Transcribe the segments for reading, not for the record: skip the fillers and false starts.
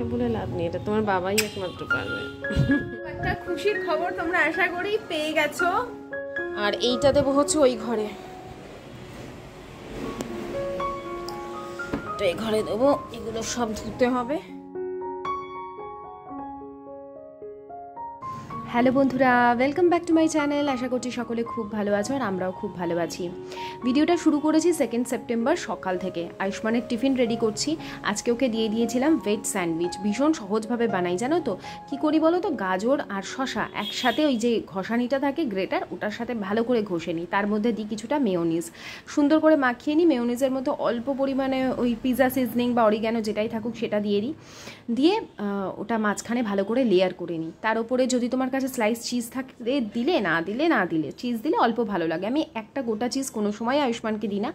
আমাকে বলে লাভ নেই, এটা তোমার বাবাই একমাত্র পারবে। একটা খুশির খবর তোমরা আশা করি পেয়ে গেছো। আর এইটা দেবো হচ্ছে ওই ঘরে, তো এই ঘরে দেবো, এগুলো সব ধুতে হবে। হ্যালো বন্ধুরা, welcome back to my channel. আশা করছি সকলে খুব ভালো আছো আর আমরাও খুব ভালো আছি। ভিডিওটা শুরু করেছি 2 সেপ্টেম্বর সকাল থেকে। আয়ুষ্মানের টিফিন রেডি করছি। আজকে ওকে দিয়ে দিয়েছিলাম ভেজ স্যান্ডউইচ। ভীষণ সহজভাবে বানাই, জানো তো কি করি বলো তো? গাজর আর শসা একসাথে ওই যে ঘষানিটা থাকে গ্রেটার, ওটার সাথে ভালো করে ঘষে নিই, তার মধ্যে দিই কিছুটা মেয়োনিজ, সুন্দর করে মাখিয়ে নিই। মেয়োনিজের মধ্যে অল্প পরিমাণে ওই পিৎজা সিজনিং বা অরিগ্যানো যেটাই থাকুক সেটা দিয়ে দিই, দিয়ে ওটা মাঝখানে ভালো করে লেয়ার করে নিই। তার উপরে যদি তোমার কাছে স্লাইস চিজ থাকে দিলে, না দিলে চিজ দিলে অল্প ভালো লাগে। আমি একটা গোটা চিজ কোনো সময় আয়ুষ্মানকে দিই না,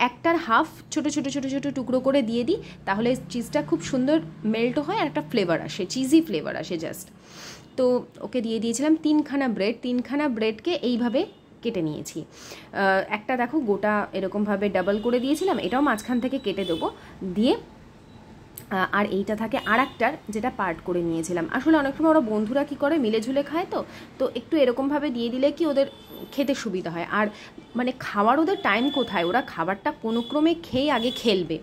একটার হাফ ছোটো ছোটো ছোটো ছোটো টুকরো করে দিয়ে দিই, তাহলে চিজটা খুব সুন্দর মেল্ট হয় আর একটা ফ্লেভার আসে, চিজি ফ্লেভার আসে জাস্ট। তো ওকে দিয়ে দিয়েছিলাম 3খানা ব্রেডকে এইভাবে কেটে নিয়েছি। একটা দেখো গোটা এরকমভাবে ডাবল করে দিয়েছিলাম, এটাও মাঝখান থেকে কেটে দেবো, দিয়ে আর এইটা থাকে আর একটার যেটা পার্ট করে নিয়েছিলাম। আসলে অনেক সময় ওরা বন্ধুরা কী করে মিলে ঝুলে খায়, তো একটু এরকমভাবে দিয়ে দিলে কি ওদের খেতে সুবিধা হয়। আর মানে খাওয়ার ওদের টাইম কোথায়, ওরা খাবারটা কোনো ক্রমে খেয়ে আগে খেলবে।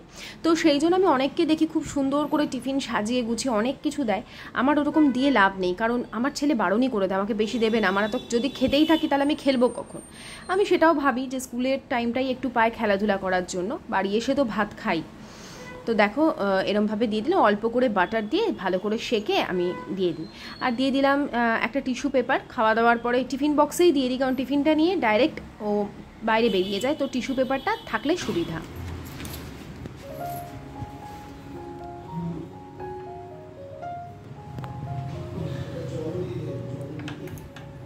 তো সেই জন্য আমি অনেককে দেখি খুব সুন্দর করে টিফিন সাজিয়ে গুছিয়ে অনেক কিছু দেয়। আমার ওরকম দিয়ে লাভ নেই, কারণ আমার ছেলে বারণই করে দেয় আমাকে বেশি দেবে না, আমার তো যদি খেতেই থাকি তাহলে আমি খেলবো কখন। আমি সেটাও ভাবি যে স্কুলের টাইমটাই একটু পায় খেলাধুলা করার জন্য, বাড়ি এসে তো ভাত খাই। তো দেখো এরমভাবে দিয়ে দিলাম, অল্প করে বাটার দিয়ে ভালো করে সেকে আমি দিয়ে দিই। আর দিয়ে দিলাম একটা টিস্যু পেপার, খাওয়া দাওয়ার পরে টিফিন বক্সেই দিয়ে দিই, কারণ টিফিনটা নিয়ে ডাইরেক্ট ও বাইরে বেরিয়ে যায়, তো টিস্যু পেপারটা থাকলে সুবিধা।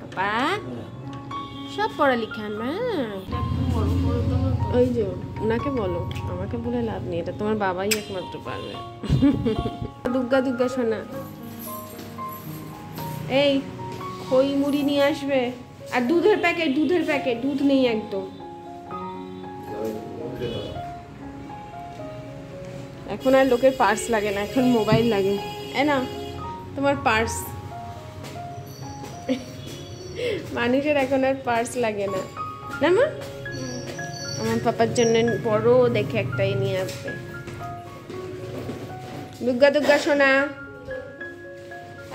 পাপা সব পড়ালেখা না, ওই যে ওনাকে বলো, আমাকে বলে লাভ নেই, এটা তোমার বাবাই একমাত্র পারবে। দুগ্গা শোনা, এই খই মুড়ি নিয়ে আসবে, আর দুধের প্যাকেট, দুধ নেই একদম। এখন আর লোকের পার্স লাগে না, এখন মোবাইল লাগে। না তোমার পার্স, মানুষের এখন আর পার্স লাগে না, না মা? আমার পাপার জন্য বড় দেখে একটাই নিয়ে আসবে। দুগ্গা সোনা,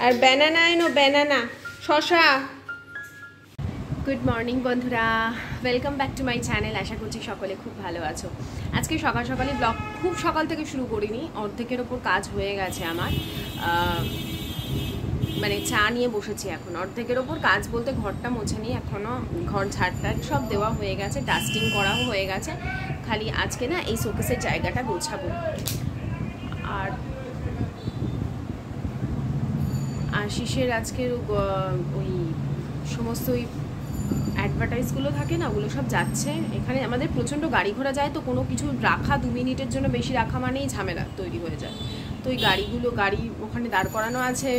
আর ব্যানানা এনো, ব্যানানা, শসা। গুড মর্নিং বন্ধুরা, welcome back to my channel. আশা করছি সকলে খুব ভালো আছো। আজকে সকালে ব্লগ খুব সকাল থেকে শুরু করিনি, অর্ধেকের ওপর কাজ হয়ে গেছে আমার। মানে চা নিয়ে বসেছি এখন, অর্ধেকের ওপর কাজ বলতে ঘরটা মোছা নিয়ে এখনও ঘর ঝাড়টাট সব দেওয়া হয়ে গেছে, ডাস্টিং করাও হয়ে গেছে, খালি আজকে না এই শোকেসের জায়গাটা গোছাবো। আর আশিসের আজকের ওই সমস্ত ওই অ্যাডভার্টাইজগুলো থাকে না, ওগুলো সব যাচ্ছে। এখানে আমাদের প্রচণ্ড গাড়ি ঘোড়া যায়, তো কোনো কিছু রাখা 2 মিনিটের জন্য বেশি রাখা মানেই ঝামেলা তৈরি হয়ে যায়। তো ওই গাড়ি ওখানে দাঁড় করানো আছে,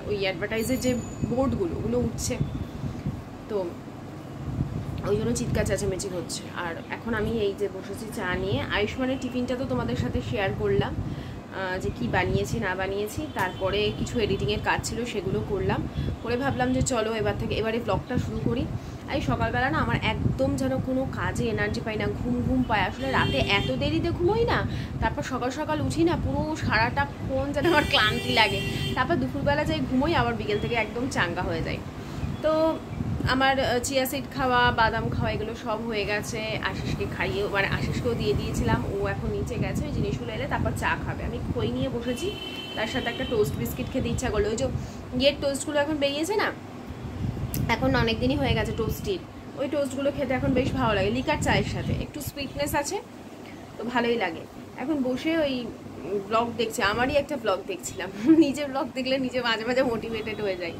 ওই অ্যাডভার্টাইজের যে বোর্ডগুলো ওগুলো উঠছে, তো ওই জন্য চিৎকার চেঁচামেচি হচ্ছে। আর এখন আমি এই যে বসেছি চা নিয়ে। আয়ুষ্মানের টিফিনটা তো তোমাদের সাথে শেয়ার করলাম, যে কি বানিয়েছি না বানিয়েছি, তারপরে কিছু এডিটিংয়ের কাজ ছিল সেগুলো করলাম, করে ভাবলাম যে চলো এবারে ব্লগটা শুরু করি। এই সকালবেলা না আমার একদম যেন কোনো কাজে এনার্জি পাই না, ঘুম পায়। আসলে রাতে এত দেরিতে ঘুমোই না, তারপর সকাল উঠি না, পুরো সারাটাক্ষণ যেন আমার ক্লান্তি লাগে। তারপর দুপুরবেলা যাই ঘুমোই, আবার বিকেল থেকে একদম চাঙ্গা হয়ে যায়। তো আমার চিয়া সিড খাওয়া, বাদাম খাওয়া এগুলো সব হয়ে গেছে। আশিসকে খাইয়ে, মানে আশিসকেও দিয়ে দিয়েছিলাম, ও এখন নিচে গেছে, ওই জিনিসগুলো এলে তারপর চা খাবে। আমি খই নিয়ে বসেছি, তার সাথে একটা টোস্ট বিস্কিট খেতে ইচ্ছা করলো। ওই যে ইয়ের টোস্টগুলো এখন বেরিয়েছে না, এখন অনেক দিনই হয়ে গেছে টোস্টির, ওই টোস্টগুলো খেতে এখন বেশ ভালো লাগে, লিকার চায়ের সাথে একটু সুইটনেস আছে, তো ভালোই লাগে। এখন বসে ওই ব্লগ দেখছি, আমারই একটা ব্লগ দেখছিলাম। নিজের ব্লগ দেখলে নিজে মাঝে মাঝে মোটিভেটেড হয়ে যাই,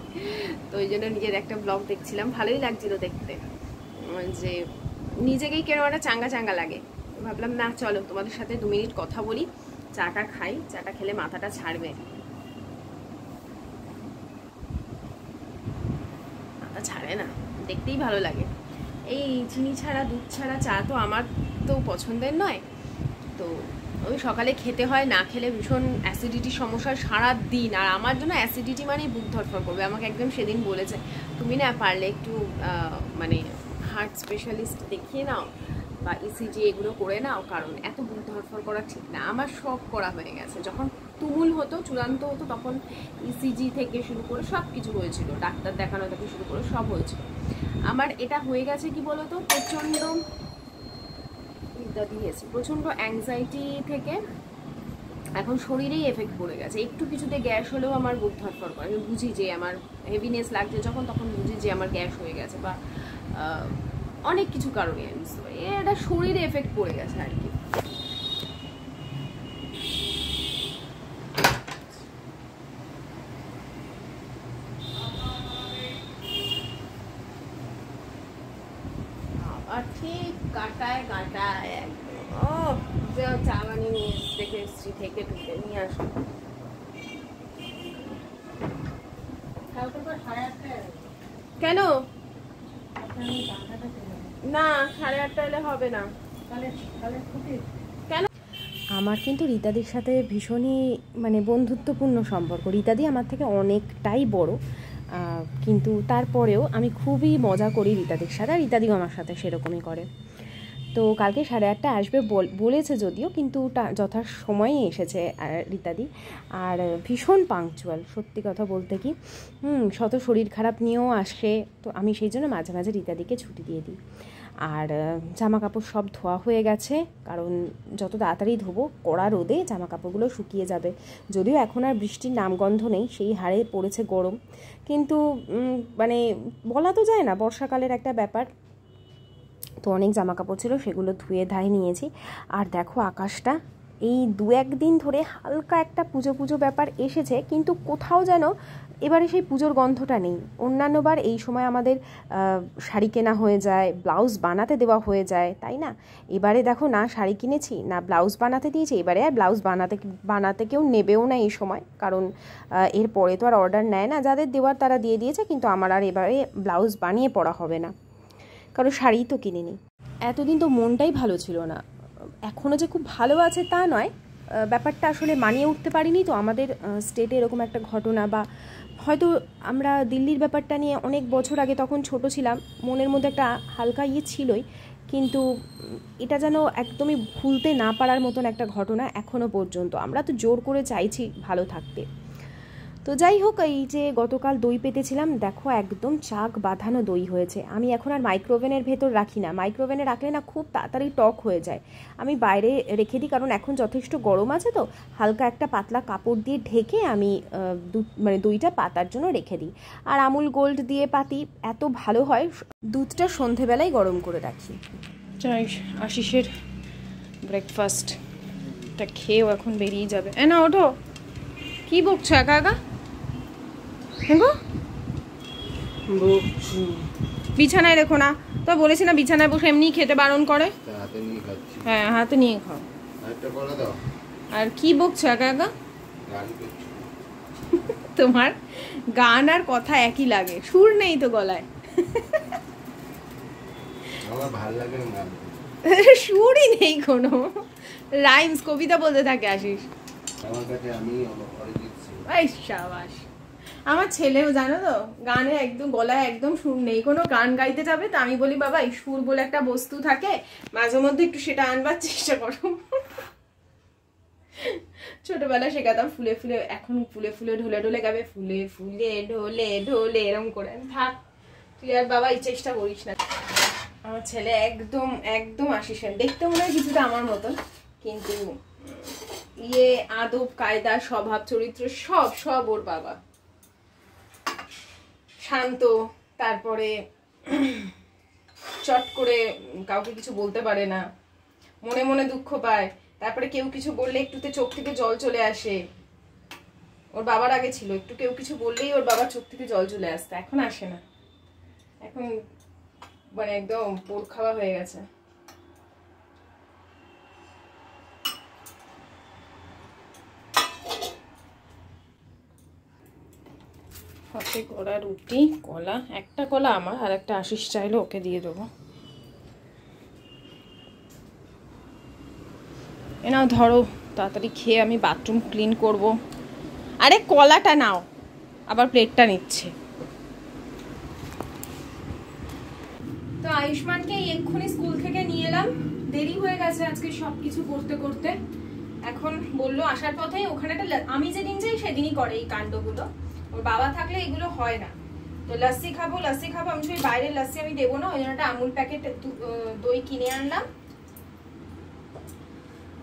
তো ওই জন্য নিজের একটা ব্লগ দেখছিলাম, ভালোই লাগছিল দেখতে, যে নিজেকেই কেন একটা চাঙ্গা লাগে। ভাবলাম না চলো তোমাদের সাথে 2 মিনিট কথা বলি, চাটা খাই, চাটা খেলে মাথাটা ছাড়বে, মাথা ছাড়ে না, দেখতেই ভালো লাগে। এই চিনি ছাড়া দুধ ছাড়া চা তো আমার তো পছন্দের নয়, তো তো ওই সকালে খেতে হয়, না খেলে ভীষণ অ্যাসিডিটির সমস্যা সারা দিন। আর আমার জন্য অ্যাসিডিটি মানে বুক ধরফর করবে। আমাকে একদম সেদিন বলেছে তুমি না পারলে একটু মানে হার্ট স্পেশালিস্ট দেখিয়ে নাও বা ইসিজি এগুলো করে নাও, কারণ এত বুক ধরফর করা ঠিক না। আমার সব করা হয়ে গেছে, যখন তুমুল হতো চূড়ান্ত হতো তখন ইসিজি থেকে শুরু করে সব কিছু হয়েছিল, ডাক্তার দেখানো থেকে শুরু করে সব হয়েছিল। আমার এটা হয়ে গেছে কি বলতো, প্রচণ্ড অ্যাংজাইটি থেকে এখন শরীরেই এফেক্ট পড়ে গেছে। একটু কিছুতে গ্যাস হলেও আমার বুক ধরফর করে। আমি বুঝি যে আমার হেভিনেস লাগছে যখন, তখন বুঝি যে আমার গ্যাস হয়ে গেছে, বা অনেক কিছু কারণে আমি বুঝতে পারি এটা শরীরে এফেক্ট পড়ে গেছে আর কি। আর ঠিক কাটায় কাটায় ও চা বানিয়ে নিয়ে দেখে এসছি, থেকে টুকে নিয়ে আসো। কেন না 8:30 এলে হবে না? কেন? আমার কিন্তু রীতাদির সাথে ভীষণই মানে বন্ধুত্বপূর্ণ সম্পর্ক। রীতাদি আমার থেকে অনেকটাই বড়, কিন্তু তারপরেও আমি খুবই মজা করি রীতাদির সাথে, আর রীতাদিও আমার সাথে সেরকমই করে। তো কালকে 8:30 আসবে বলেছে যদিও, কিন্তু যথাসময়ে এসেছে রীতাদি। আর ভীষণ পাংচুয়াল, সত্যি কথা বলতে কি শত শরীর খারাপ নিয়েও আসে। তো আমি সেই জন্য মাঝে মাঝে রীতাদিকে ছুটি দিয়ে দিই। আর জামা কাপড় সব ধোয়া হয়ে গেছে, কারণ যত তাড়াতাড়ি ধোবো কড়া রোদে জামা কাপড়গুলো শুকিয়ে যাবে। যদিও এখন আর বৃষ্টির নামগন্ধ নেই, সেই হারে পড়েছে গরম, কিন্তু মানে বলা তো যায় না, বর্ষাকালের একটা ব্যাপার। তো অনেক জামা কাপড় ছিল, সেগুলো ধুয়ে ধায়ে নিয়েছি। আর দেখো আকাশটা, এই 2-1 দিন ধরে হালকা একটা পুজো পুজো ব্যাপার এসেছে, কিন্তু কোথাও যেন এবারে সেই পুজোর গন্ধটা নেই। অন্যান্যবার এই সময় আমাদের শাড়ি কেনা হয়ে যায়, ব্লাউজ বানাতে দেওয়া হয়ে যায়, তাই না? এবারে দেখো না শাড়ি কিনেছি না ব্লাউজ বানাতে দিয়েছি। এবারে আর ব্লাউজ বানাতে কেউ নেবেও না এই সময়, কারণ এরপরে তো আর অর্ডার নেয় না, যাদের দেওয়ার তারা দিয়ে দিয়েছে। কিন্তু আমার আর এবারে ব্লাউজ বানিয়ে পরা হবে না, কারণ শাড়িই তো কিনিনি। এতদিন তো মনটাই ভালো ছিল না, এখনও যে খুব ভালো আছে তা নয়, ব্যাপারটা আসলে মানিয়ে উঠতে পারিনি। তো আমাদের স্টেটে এরকম একটা ঘটনা, বা হয়তো আমরা দিল্লির ব্যাপারটা নিয়ে অনেক বছর আগে তখন ছোট ছিলাম, মনের মধ্যে একটা হালকা ছিলই, কিন্তু এটা যেন একদমই ভুলতে না পারার মতন একটা ঘটনা এখনও পর্যন্ত। আমরা তো জোর করে চাইছি ভালো থাকতে। তো যাই হোক, এই যে গতকাল দই পেতেছিলাম, দেখো একদম চাক বাঁধানো দই হয়েছে। আমি এখন আর মাইক্রোওভেনের ভেতর রাখি না, মাইক্রোওভেনে রাখলে না খুব তাড়াতাড়ি টক হয়ে যায়। আমি বাইরে রেখে দিই, কারণ এখন যথেষ্ট গরম আছে। তো হালকা একটা পাতলা কাপড় দিয়ে ঢেকে আমি মানে দইটা পাতার জন্য রেখে দিই। আর আমুল গোল্ড দিয়ে পাতি, এত ভালো হয়। দুধটা সন্ধেবেলায় গরম করে রাখি। যাই, আশিসের ব্রেকফাস্টটা খেয়েও এখন বেরিয়ে যাবে। না ওঠো, কি বকছো একা একা? বিছানায় রেখো না, তো বলেছি না বিছানায় বসে এমনি খেতে বারণ করে। হ্যাঁ হাতে নিয়ে খাও। আর কি বকছো একা একা? তোমার গান আর কথা একই লাগে, সুর নেই তো গলায়। সুরই নেই কোনো, রাইমস কবিতা বলতে থাকে আশিস। শাবাশ, আমার ছেলেও জানো তো গানে একদম গলায় একদম সুর নেই, কোনো গান গাইতে যাবে তো আমি বলি বাবা এই সুর বলে একটা বস্তু থাকে, মাঝে মধ্যে একটু সেটা আনবার চেষ্টা করো। ছোটবেলায় শেখাতাম ফুলে ফুলে, এখন ফুলে ফুলে ঢোলে ঢোলে গাবে, ফুলে ফুলে ঢোলে ঢোলে এরম করে। থাক তুই আর বাবা এই চেষ্টা করিস না। আমার ছেলে একদম একদম আসিসেন, দেখতে মনে হয় কিছুটা আমার মতন, কিন্তু আদব কায়দা স্বভাব চরিত্র সব সব ওর বাবা। শান্ত, তারপরে চট করে কাউকে কিছু বলতে পারে না, মনে মনে দুঃখ পায়, তারপরে কেউ কিছু বললে একটুতে চোখ থেকে জল চলে আসে। ওর বাবার আগে ছিল, একটু কেউ কিছু বললেই ওর বাবার চোখ থেকে জল চলে আসতো, এখন আসে না, এখন মানে একদম পোড় খাওয়া হয়ে গেছে। হাতে করা রুটি, কলা, একটা কলা আমার, আর একটা আশিস চাইলে ওকে দিয়ে দেবো। এ নাও ধরো, তাড়াতাড়ি খেয়ে আমি বাথরুম ক্লিন করব। আরে কলাটা নাও, আবার প্লেটটা নিচ্ছে। তো আয়ুষ্মানকে এক্ষুনি স্কুল থেকে নিয়ে এলাম, দেরি হয়ে গেছে আজকে সব কিছু করতে করতে। এখন বললো আসার পথে ওখানে একটা, আমি যেদিন যাই সেদিনই করে এই কাণ্ডগুলো, ওর বাবা থাকলে এগুলো হয় না। তো লস্যি খাবো লস্যি খাবো, আমি সেই বাইরের লস্যি আমি দেবো না, ওই জন্য একটা আমুল প্যাকেট দই কিনে আনলাম।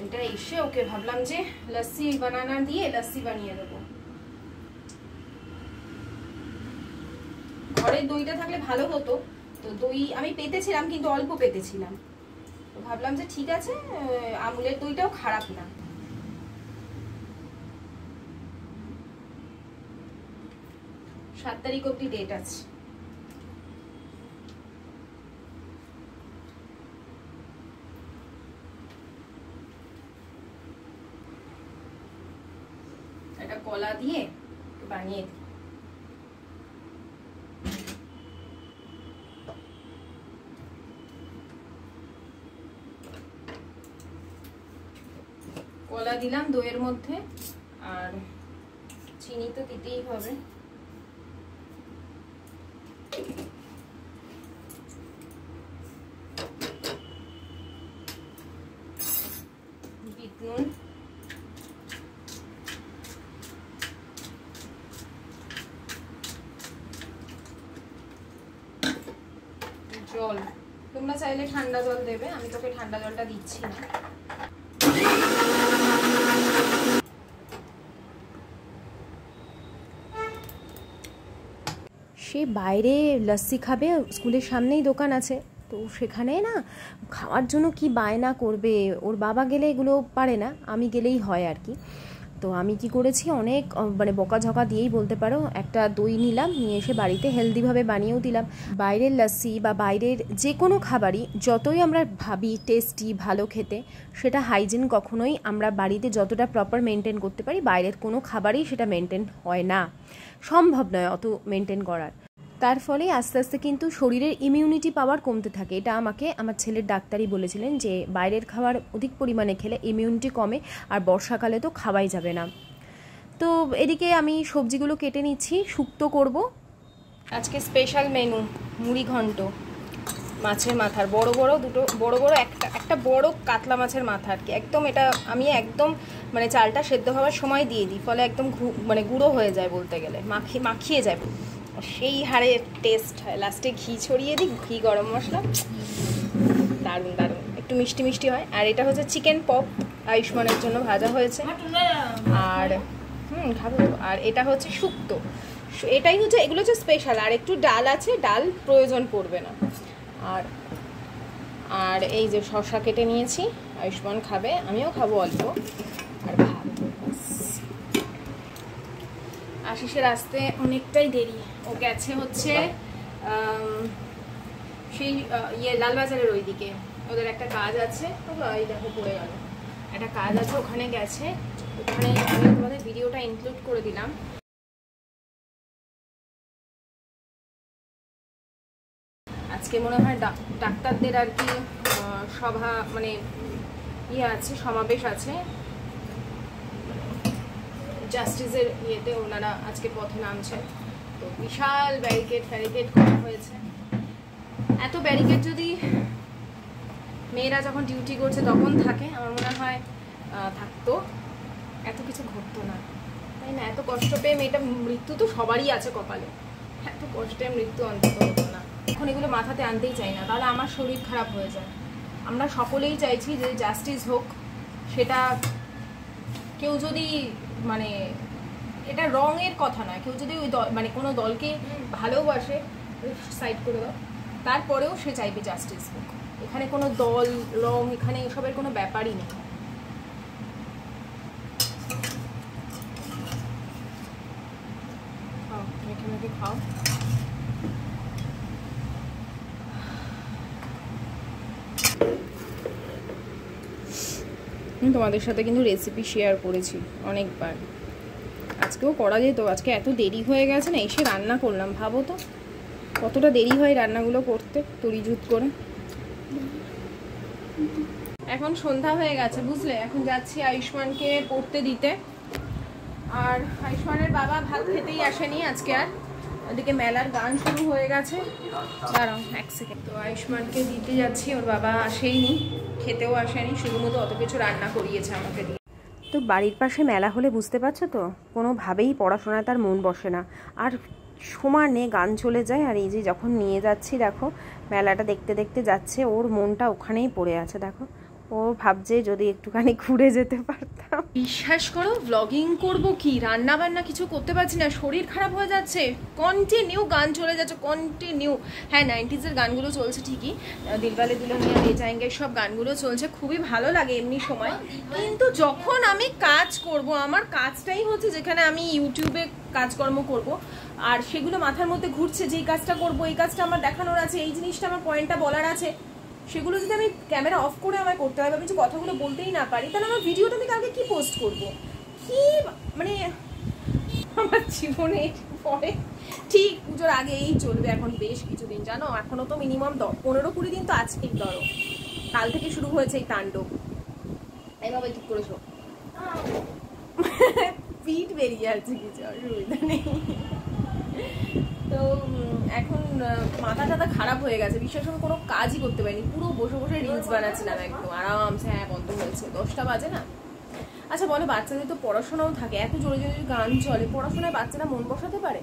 এটা এসে ওকে ভাবলাম যে লস্যি বানানা দিয়ে লস্যি বানিয়ে দেবো। ঘরের দইটা থাকলে ভালো হতো, তো দই আমি পেতেছিলাম কিন্তু অল্প পেতেছিলাম, তো ভাবলাম যে ঠিক আছে আমুলের দইটাও খারাপ না। 7 তারিখ অব্দি ডেট আছে। এটা কলা দিয়ে বানিয়ে দিই। কলা দিলাম দইয়ের মধ্যে, আর চিনি তো দিতেই হবে। বিট নুন, জল, তোমরা চাইলে ঠান্ডা জল দেবে, আমি তোকে ঠান্ডা জলটা দিচ্ছি না। সে বাইরে লস্যি খাবে, স্কুলের সামনেই দোকান আছে, তো সেখানে না খাওয়ার জন্য কি বায়না করবে। ওর বাবা গেলে এগুলো পারে না, আমি গেলেই হয় আর কি। তো আমি কি করেছি, অনেক মানে বকাঝকা দিয়েই বলতে পারো, একটা দই নিলাম, নিয়ে এসে বাড়িতে হেলদিভাবে বানিয়েও দিলাম। বাইরের লস্যি বা বাইরের যে কোনো খাবারই যতই আমরা ভাবি টেস্টি ভালো খেতে, সেটা হাইজিন কখনোই আমরা বাড়িতে যতটা প্রপার মেনটেন করতে পারি, বাইরের কোনো খাবারই সেটা মেনটেন হয় না, সম্ভব নয় অত মেনটেন করার। তার ফলে আস্তে আস্তে কিন্তু শরীরের ইমিউনিটি পাওয়ার কমতে থাকে। এটা আমাকে আমার ছেলের ডাক্তারই বলেছিলেন যে বাইরের খাবার অধিক পরিমাণে খেলে ইমিউনিটি কমে, আর বর্ষাকালে তো খাওয়াই যাবে না। তো এদিকে আমি সবজিগুলো কেটে নিচ্ছি, শুক্তো করব। আজকে স্পেশাল মেনু মুড়ি ঘন্ট, মাছের মাথার বড় বড় দুটো, বড় বড় একটা বড় কাতলা মাছের মাথা আর কি। একদম এটা আমি একদম মানে চালটা সেদ্ধ হওয়ার সময় দিয়ে দিই, ফলে একদম মানে গুঁড়ো হয়ে যায়, বলতে গেলে মাখিয়ে যায়, সেই হারে টেস্ট হয়। লাস্টে ঘি ছড়িয়ে দিই, ঘি গরম মশলা, দারুণ দারুণ, একটু মিষ্টি মিষ্টি হয়। আর এটা হচ্ছে চিকেন পপ, আয়ুষ্মানের জন্য ভাজা হয়েছে। আর খাবো। আর এটা হচ্ছে শুক্তো, এটাই হচ্ছে, এগুলো হচ্ছে স্পেশাল। আর একটু ডাল আছে, ডাল প্রয়োজন পড়বে না। আর আর এই যে শসা কেটে নিয়েছি, আয়ুষ্মান খাবে, আমিও খাবো অল্প। আর ভাত, আশিসের আসতে অনেকটাই দেরি, ও গেছে হচ্ছে সেই লালবাজারের ওইদিকে, ওদের একটা কাজ আছে, এই দেখো পড়ে গেল, একটা কাজ আছে, ওখানে গেছে। ওখানে আমি তোমাদের ভিডিওটা ইনক্লুড করে দিলাম। আজকে মনে হয় ডাক্তারদের আর কি সভা, মানে আছে, সমাবেশ আছে জাস্টিসের ইয়েতে, ওনারা আজকে পথে নামছেন। তো বিশাল ব্যারিকেড করা হয়েছে। এত ব্যারিকেড যদি মেয়েরা যখন ডিউটি করছে তখন থাকে, আমার মনে হয় থাকতো, এত কিছু ঘটতো না, তাই না? এত কষ্ট পেয়ে মেয়েটা, মৃত্যু তো সবারই আছে কপালে, এত কষ্টে মৃত্যু অন্তত হতো না। এখন এগুলো মাথাতে আনতেই চাই না, তাহলে আমার শরীর খারাপ হয়ে যায়। আমরা সকলেই চাইছি যে জাস্টিস হোক, সেটা কেউ যদি মানে, এটা রঙের কথা নয়, কেউ যদি ওই মানে কোনো দলকে ভালোবাসে, সাইড করে দাও, তারপরেও সে চাইবে জাস্টিস হোক। এখানে কোনো দল রং, এখানে এসবের কোনো ব্যাপারই নেই। খাও, মেখে মেখে খাও। তোমাদের সাথে কিন্তু রেসিপি শেয়ার করেছি অনেকবার, আজকেও করা যেত, আজকে এত দেরি হয়ে গেছে না, এসে রান্না করলাম। ভাবো তো কতটা দেরি হয় রান্নাগুলো করতে, তড়িজুত করে। এখন সন্ধ্যা হয়ে গেছে বুঝলে, এখন যাচ্ছি আয়ুষ্মানকে পড়তে দিতে। আর আয়ুষ্মানের বাবা ভাত খেতেই আসেনি আজকে আর, ওদিকে মেলার গান শুরু হয়ে গেছে। দাঁড়াও এক সেকেন্ড। তো আয়ুষ্মানকে দিতে যাচ্ছি, ওর বাবা আসেইনি, খেতেও আসেনি, শুধুমাত্র অত কিছু রান্না করিয়েছে আমাকে দিয়ে। তো বাড়ির পাশে মেলা হলে বুঝতে পারছো তো, কোনোভাবেই পড়াশোনায় তার মন বসে না, আর সমানে গান চলে যায়। আর এই যে যখন নিয়ে যাচ্ছি দেখো, মেলাটা দেখতে দেখতে যাচ্ছে, ওর মনটা ওখানেই পড়ে আছে। দেখো ও ভাবছে যদি একটুখানি ঘুরে যেতে পারতাম। বিশ্বাস করো, ব্লগিং করব কি, রান্না বান্না কিছু করতে পারছি না, শরীর খারাপ হয়ে যাচ্ছে, কন্টিনিউ গান চলে যাচ্ছে, কন্টিনিউ। হ্যাঁ 90s-এর গানগুলো চলছে ঠিকই, দিলওয়ালে দুলহানিয়া লে জায়েঙ্গে সব গানগুলো চলছে, খুবই ভালো লাগে এমনি সময়। কিন্তু যখন আমি কাজ করব, আমার কাজটাই হচ্ছে যেখানে আমি ইউটিউবে কাজকর্ম করব, আর সেগুলো মাথার মধ্যে ঘুরছে যে এই কাজটা করবো, এই কাজটা আমার দেখানোর আছে, এই জিনিসটা আমার পয়েন্টটা বলার আছে, সেগুলো যদি আমি ক্যামেরা অফ করে আমায় করতে হয় বা কিছু কথাগুলো বলতেই না পারি, তাহলে আমার ভিডিওটা আমি কালকে কি পোস্ট করব? কি মানে আমার জীবনে পরে ঠিক পুজোর আগে এই চলবে এখন বেশ কিছুদিন, জানো, এখনো তো মিনিমাম 15-20 দিন তো আজকেই ধরো, কাল থেকে শুরু হয়েছে এই তাণ্ডব। এইভাবে ঠিক করেছো, পিঠ বেরিয়ে যাচ্ছে, কিছু অসুবিধা নেই। তো এখন মাথা টাথা খারাপ হয়ে গেছে, বিশ্বাস করে কোনো কাজই করতে পারিনি, পুরো বসে বসে রিলস বানাচ্ছিলাম একদম আরামসে। হ্যাঁ বন্ধ হয়েছে, 10টা বাজে না। আচ্ছা বলো, বাচ্চাদের তো পড়াশোনাও থাকে, এত জোরে জোরে গান চলে, পড়াশোনায় বাচ্চারা মন বসাতে পারে?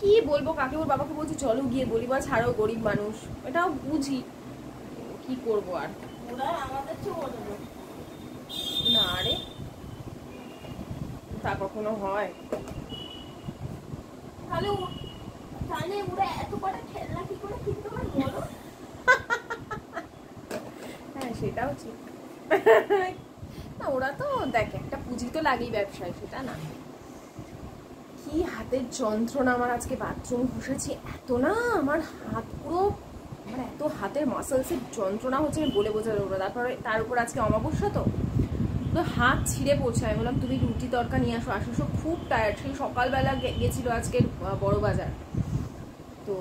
কি বলবো, কাকে ওর বাবাকে বলছি চলো গিয়ে বলি, বা ছাড়ো, গরিব মানুষ, এটাও বুঝি, কি করব আর। না রে, তা কখনো হয়? হ্যাঁ সেটাও ঠিক। না ওরা তো দেখ, একটা পুঁজি তো লাগেই ব্যবসায়, সেটা না। কি হাতের যন্ত্রণা আমার, আজকে বাথরুম ঘষেছি, এত না আমার হাত পুরো, আমার এত হাতের মাসেলসের যন্ত্রণা হচ্ছে আমি বলে বোঝাতে পারবো না। তারপরে তার উপর আজকে অমাবস্যা, তো হাত ছিঁড়ে পড়ছে। আমি বললাম তুমি রুটি তরকা নিয়ে আসো, আসো খুব টায়ার্ড, সেই সকালবেলা গেছিল আজকে বড় বাজার, তো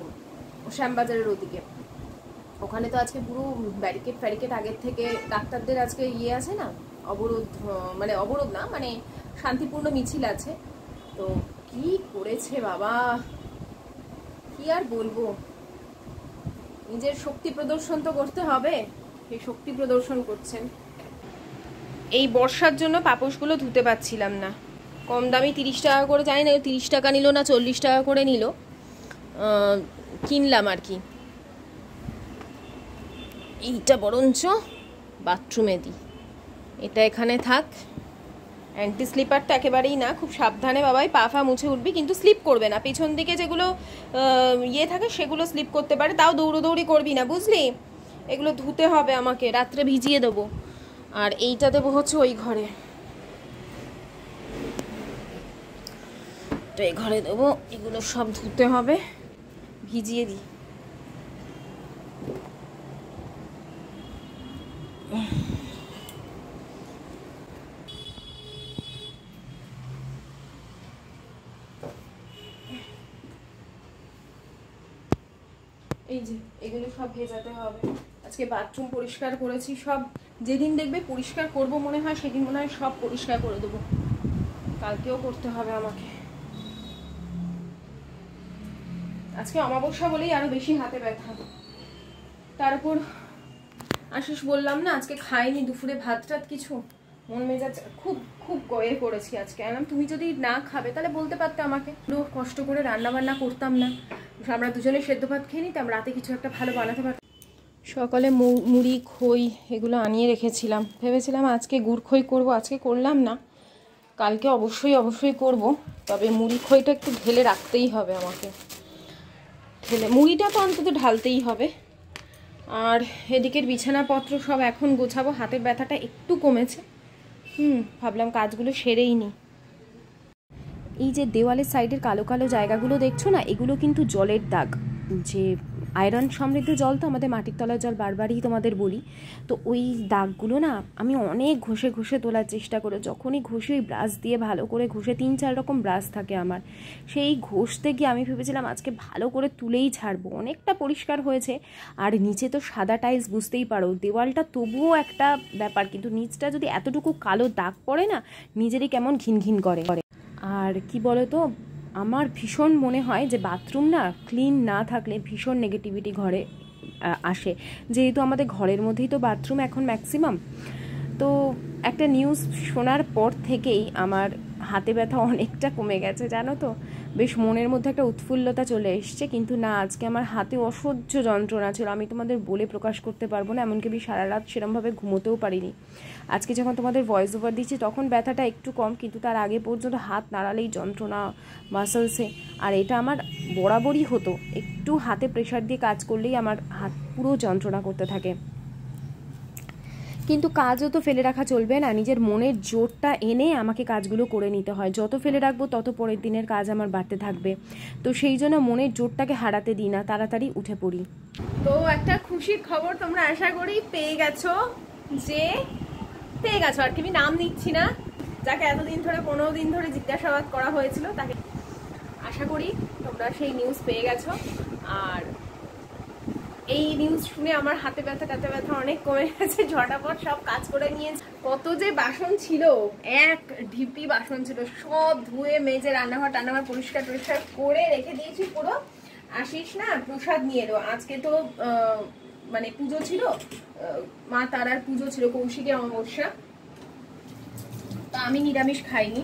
শ্যামবাজারের ওদিকে, ওখানে তো আজকে পুরো ব্যারিকেড ফ্যারিকেড আগের থেকে, ডাক্তারদের আজকে ইয়ে আছে না, অবরোধ, মানে অবরোধ না, মানে শান্তিপূর্ণ মিছিল আছে। তো কি করেছে বাবা, কি আর বলবো, নিজের শক্তি প্রদর্শন তো করতে হবে, সেই শক্তি প্রদর্শন করছেন। এই বর্ষার জন্য পাপোশগুলো ধুতে পারছিলাম না, কম দামি 30 টাকা করে, জানি না 30 টাকা নিল না 40 টাকা করে নিল, কিনলাম আর কি। এইটা বরঞ্চ বাথরুমে দিই, এটা এখানে থাক। অ্যান্টি স্লিপারটা একেবারেই না, খুব সাবধানে বাবাই পা ফা মুছে উঠবি, কিন্তু স্লিপ করবে না, পেছন দিকে যেগুলো ইয়ে থাকে সেগুলো স্লিপ করতে পারে, তাও দৌড়োদৌড়ি করবি না বুঝলি, এগুলো ধুতে হবে আমাকে, রাত্রে ভিজিয়ে দেবো। আর এইটা দেবো হচ্ছে ওই ঘরে, তো এই ঘরে দেবো, এগুলো সব ধুতে হবে, ভিজিয়ে দিই। এই যে এগুলো সব ভেজাতে হবে। আজকে বাথরুম পরিষ্কার করেছি সব, যেদিন দেখবে পরিষ্কার করব মনে হয় সেদিন মনে হয় সব পরিষ্কার করে দেবো, কালকেও করতে হবে আমাকে। আজকে অমাবস্যা বলেই আরো বেশি হাতে ব্যথা। তার উপর আশিস বললাম না আজকে খাইনি দুপুরে ভাত টাত কিছু, মন মেজাজ খুব খুব গয়ে পড়েছি আজকে। আলাম তুমি যদি না খাবে তাহলে বলতে পারতে আমাকে, কষ্ট করে রান্না বান্না করতাম না, আমরা দুজনে সেদ্ধ ভাত খেয়ে নিতাম, রাতে কিছু একটা ভালো বানাতে পারতাম। সকালে মুড়ি খই এগুলো আনিয়ে রেখেছিলাম, ভেবেছিলাম আজকে গুড় খই করবো, আজকে করলাম না, কালকে অবশ্যই করব। তবে মুড়ি খইটা একটু ঢেলে রাখতেই হবে আমাকে, ঢেলে মুড়িটা তো অন্তত ঢালতেই হবে। আর এদিকের বিছানাপত্র সব এখন গোছাবো, হাতের ব্যথাটা একটু কমেছে, ভাবলাম কাজগুলো সেরেই নি। এই যে দেওয়ালের সাইডের কালো কালো জায়গাগুলো দেখছো না, এগুলো কিন্তু জলের দাগ, যে আয়রন সমৃদ্ধ জল তো আমাদের মাটির তলার জল বারবারই তোমাদের বলি। তো ওই দাগগুলো না আমি অনেক ঘষে ঘষে তোলার চেষ্টা করে, যখনই ঘষি ওই ব্রাশ দিয়ে ভালো করে ঘষে, 3-4 রকম ব্রাশ থাকে আমার, সেই ঘষতে গিয়ে আমি ভেবেছিলাম আজকে ভালো করে তুলেই ছাড়বো। অনেকটা পরিষ্কার হয়েছে। আর নিচে তো সাদা টাইলস, বুঝতেই পারো দেওয়ালটা তবুও একটা ব্যাপার, কিন্তু নিচটা যদি এতটুকু কালো দাগ পড়ে না নিজেরই কেমন ঘিন ঘিন করে। আর কি বলো তো, আমার ভীষণ মনে হয় যে বাথরুম না ক্লিন না থাকলে ভীষণ নেগেটিভিটি ঘরে আসে, যেহেতু আমাদের ঘরের মধ্যেই তো বাথরুম এখন ম্যাক্সিমাম। তো একটা নিউজ শোনার পর থেকেই আমার হাতে ব্যথা অনেকটা কমে গেছে, জানো তো। বেশ মনের মধ্যে একটা উৎফুল্লতা চলে এসছে। কিন্তু না, আজকে আমার হাতে অসহ্য যন্ত্রণা ছিল, আমি তোমাদের বলে প্রকাশ করতে পারবো না। এমনকি আমি সারা রাত সেরমভাবে ঘুমোতেও পারিনি। আজকে যখন তোমাদের ভয়েস ওভার দিচ্ছি তখন ব্যথাটা একটু কম, কিন্তু তার আগে পর্যন্ত হাত নাড়ালেই যন্ত্রণা মাসলসে। আর এটা আমার বরাবরই হতো, একটু হাতে প্রেশার দিয়ে কাজ করলেই আমার হাত পুরো যন্ত্রণা করতে থাকে। কিন্তু কাজও তো ফেলে রাখা চলবে না, নিজের মনের জোরটা এনে আমাকে কাজগুলো করে নিতে হয়। যত ফেলে রাখবো তত পরের দিনের কাজ আমার বাড়তে থাকবে। তো সেই জন্য মনের জোরটাকে হারাতে দিই না, তাড়াতাড়ি উঠে পড়ি। তো একটা খুশির খবর তোমরা আশা করি পেয়ে গেছো আর কি, আমি নাম নিচ্ছি না, যাকে এতদিন ধরে 15 দিন ধরে জিজ্ঞাসাবাদ করা হয়েছিল তাকে। আশা করি তোমরা সেই নিউজ পেয়ে গেছো। আর এই নিউজ শুনে আমার হাতে ব্যথা অনেক কমে গেছে, ঝটাপট সব কাজ করে নিয়েছে। কত যে বাসন ছিল, এক ঢিপি বাসন ছিল, সব ধুয়ে মেজে রান্নাঘর পরিষ্কার করে রেখে দিয়েছি পুরো। আশিস না প্রসাদ নিয়ে এলো, আজকে তো মানে পুজো ছিল, মা তারার পুজো ছিল, কৌশিকের অমাবস্যা। তা আমি নিরামিষ খাইনি,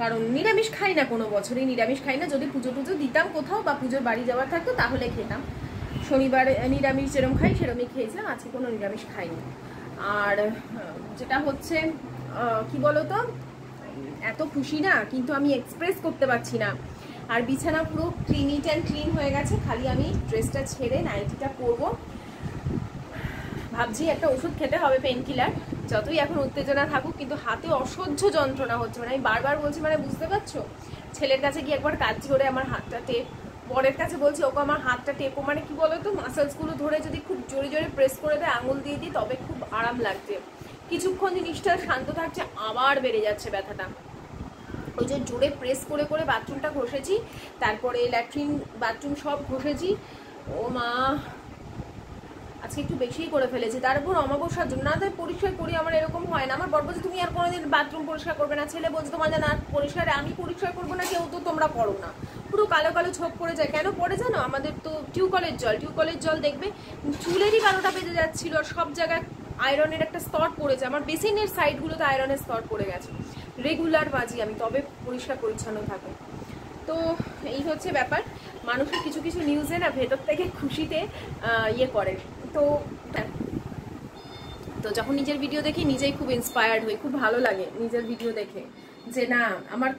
কারণ নিরামিষ খাই না, কোনো বছরই নিরামিষ খাই না। যদি পুজো দিতাম কোথাও বা পুজোর বাড়ি যাওয়ার থাকতো তাহলে খেতাম। শনিবার নিরামিষ যেরকম খাই সেরকমই খেয়েছিলাম, আজকে কোনো নিরামিষ খাইনি। আর যেটা হচ্ছে কি বলতো, এত খুশি না, কিন্তু আমি এক্সপ্রেস করতে পারছি না। আর বিছানা পুরো নিট অ্যান্ড ক্লিন হয়ে গেছে, খালি আমি ড্রেসটা ছেড়ে নাইটিটা পরবো। ভাবছি একটা ওষুধ খেতে হবে, পেন কিলার, যতই এখন উত্তেজনা থাকুক, কিন্তু হাতে অসহ্য যন্ত্রণা হচ্ছে। মানে আমি বারবার বলছি, মানে বুঝতে পারছো, ছেলের কাছে গিয়ে একবার কাজ করে আমার হাতটা টেপ, বরের কাছে বলছি ওকে আমার হাতটা টেপো, মানে কি বলতো মাসেলসগুলো ধরে যদি খুব জোরে জোরে প্রেস করে দেয়, আঙুল দিয়ে দিই, তবে খুব আরাম লাগছে। কিছুক্ষণ জিনিসটা শান্ত থাকছে, আবার বেড়ে যাচ্ছে ব্যথাটা। ওই যে জোরে প্রেস করে করে বাথরুমটা ঘষেছি, তারপরে ল্যাট্রিন বাথরুম সব ঘষেছি। ও মা, আজকে একটু বেশিই করে ফেলেছি। তারপর অমাবস্যার জন্য না তাই পরিষ্কার করি, আমার এরকম হয় না। আমার বর বলছে তুমি আর কোনোদিন বাথরুম পরিষ্কার করবে না, ছেলে বলছে তোমার না পরিষ্কার, আমি পরিষ্কার করবো না, কেউ তো তোমরা করো না, পুরো কালো কালো ছোপ পড়ে যায়। কেন পড়ে জানো? আমাদের তো টিউবকলের জল দেখবে চুলেরই কালোটা বেজে যাচ্ছিল, আর সব জায়গায় আয়রনের একটা স্তর পড়েছে, আমার বেসিনের সাইডগুলোতে আয়রনের স্তর পড়ে গেছে। রেগুলার বাজি আমি, তবে পরিষ্কার পরিচ্ছন্ন থাকে। তো এই হচ্ছে ব্যাপার, মানুষের কিছু কিছু নিউজে না ভেতর থেকে খুশিতে ইয়ে করে। তো যখন নিজের ভিডিও দেখি নিজেই খুব ইন্সপায়ার্ড হই, খুব ভালো লাগে নিজের ভিডিও দেখে, যে না আমার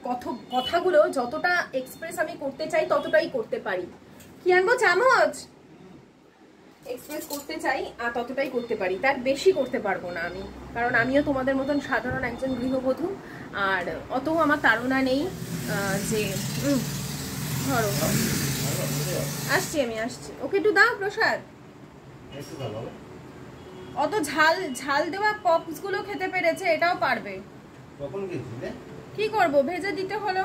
কথাগুলো যতটা এক্সপ্রেস আমি করতে চাই ততটাই করতে পারি। কি আনবো? চামচ। এক্সপ্রেস করতে চাই আর ততটাই করতে পারি, তার বেশি করতে পারবো না আমি, কারণ আমিও তোমাদের মতন সাধারণ একজন গৃহবধূ। আর অত আমার তাড়না নেই যে ধরো আসছি, ওকে একটু দাও প্রসাদ। অত ঝাল দেওয়া পপস গুলো খেতে পেরেছে, এটাও পারবে। কি করব, ভেজে দিতে হলো।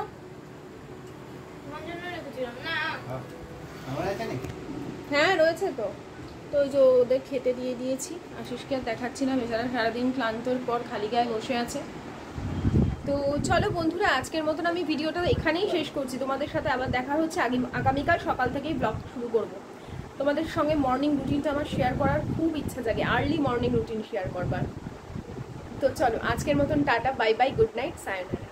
হ্যাঁ রয়েছে তো, ওই যে ওদের খেতে দিয়ে দিয়েছি। আশিসকে আর দেখাচ্ছি না, বেচারা সারাদিন ক্লান্তর পর খালি গায়ে বসে আছে। তো চলো বন্ধুরা, আজকের মতন আমি ভিডিওটা এখানেই শেষ করছি। তোমাদের সাথে আবার দেখা হচ্ছে আগামীকাল সকাল থেকেই ব্লগ শুরু করব। তোমাদের সঙ্গে মর্নিং রুটিনটা আমার শেয়ার করার খুব ইচ্ছা জাগে, আর্লি মর্নিং রুটিন শেয়ার করবার। তো চলো আজকের মতন tata, bye bye, good night, সায়োনারা।